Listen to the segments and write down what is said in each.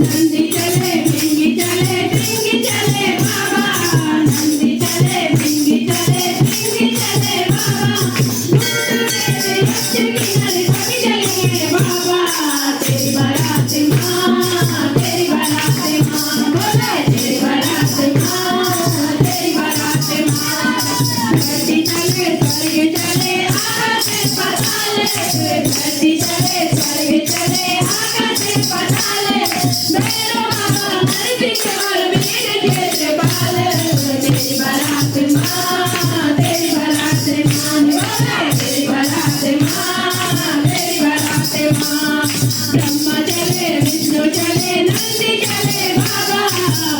नंदी चले भिंगी चले भिंगी चले बाबा नंदी चले भिंगी चले भिंगी चले बाबा तेरे अच्छे किनारे कभी चलेंगे बाबा तेरी बारात माँ तेरी बारात माँ बोले तेरी बारात माँ तेरी बारात माँ धरती चले स्वर्ग चले आकाश पाताले धरती चले स्वर्ग चले आकाश पाताले मेरो बाबा धरती के और मेरे खेत बाले तेरी बारात माँ तेरी बारात माँ बोले तेरी बारात माँ तेरी बारात माँ ब्रह्मा चले विष्णु चले नंदी चले बाबा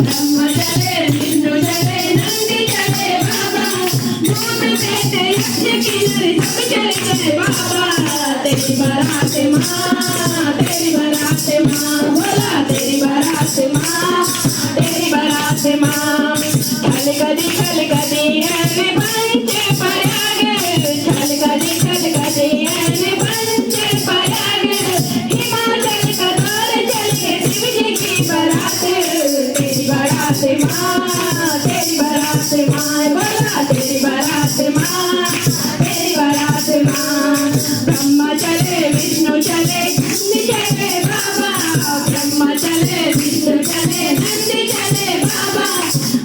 ब्रह्मा चले विष्णु चले नंदी चले बाबा भूत प्रेत यक्ष किन्नर सब चले गए बाबा तेरी बारात माँ तेरी बारात माँ बोला तेरी बारात माँ तेरी बारात माँ कल कदी ऐने बनते परागे कल कदी ऐने बनते परागे हिमाचल का दौर चले शिव जी की बारात तेरी बारात माँ तेरी बारात माँ बोला तेरी बारात माँ तेरी बारात माँ ब्रह्मा चले विष्णु चले नंदी चले बाबा ब्रह्मा चले विष्णु चले नंदी चले बाबा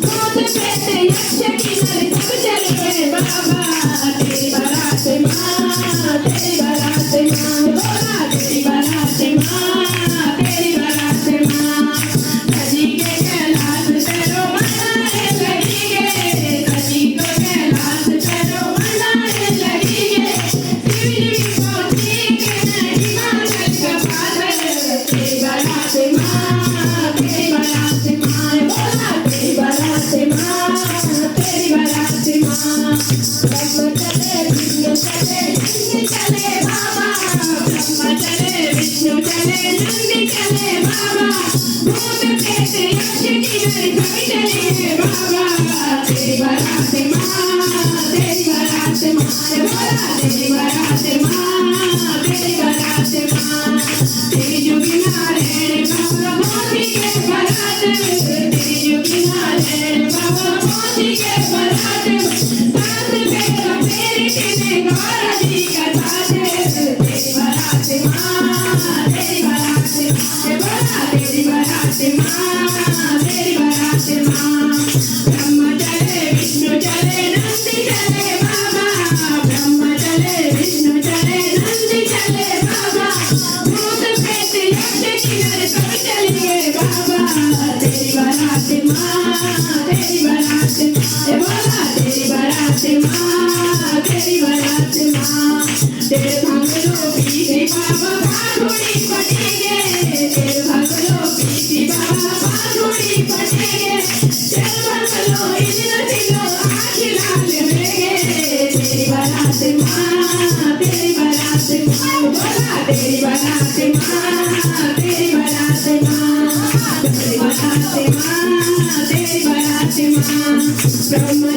भूत प्रेत यक्ष किन्नर सब चले गए बाबा तेरी बारात माँ तेरी बारात माँ बोला तेरी बारात माँ तेरी बारात माँ कजी के कैलाश तेरो मनाने लगी गे कजी को कैलाश तेरो मनाने लगी गे शिवजी को ठीक नहीं हिमाचल का बादल तेरी बारात माँ तेरी बारात माँ बोला तेरी बारात माँ तेरी बारात माँ ब्रह्मा चले विष्णु चले नंदी चले बाबा ब्रह्मा चले विष्णु चले नंदी चले बाबा भूत प्रेत यक्ष किन्नर सब चले गए बाबा तेरी बारात माँ तेरी बारात माँ बोला तेरी बारात माँ तेरी बारात माँ तेरी जुगी नारायण बाबा मोती के बारात तेरी जुगी नारायण बाबा मोती के बारात साथ फेरा फेरी तेरे गौरा जी का साथ तेरी बारात माँ तेरी बारात माँ बोला तेरी बारात माँ तेरी बारात माँ ब्रह्मा चले विष्णु चले नंदी चले बाबा ब्रह्मा चले विष्णु चले नंदी चले बाबा भूत प्रेत यक्ष किन्नर सब चले गए बाबा तेरी बारात माँ तेरी बारात माँ बोला तेरी बारात माँ तेरी बारात माँ तेरे भागलो पीछे बाबा भागोड़ी पटेगे तेरे भागलो पीछे बाबा भागोड़ी पटेगे तेरे भागलो इधर दिलो आँख लाल होगे तेरी बारात माँ तेरी बारात माँ बोला तेरी बारात माँ तेरी बारात माँ तेरी बारात माँ तेरी बारात माँ ब्रह्मा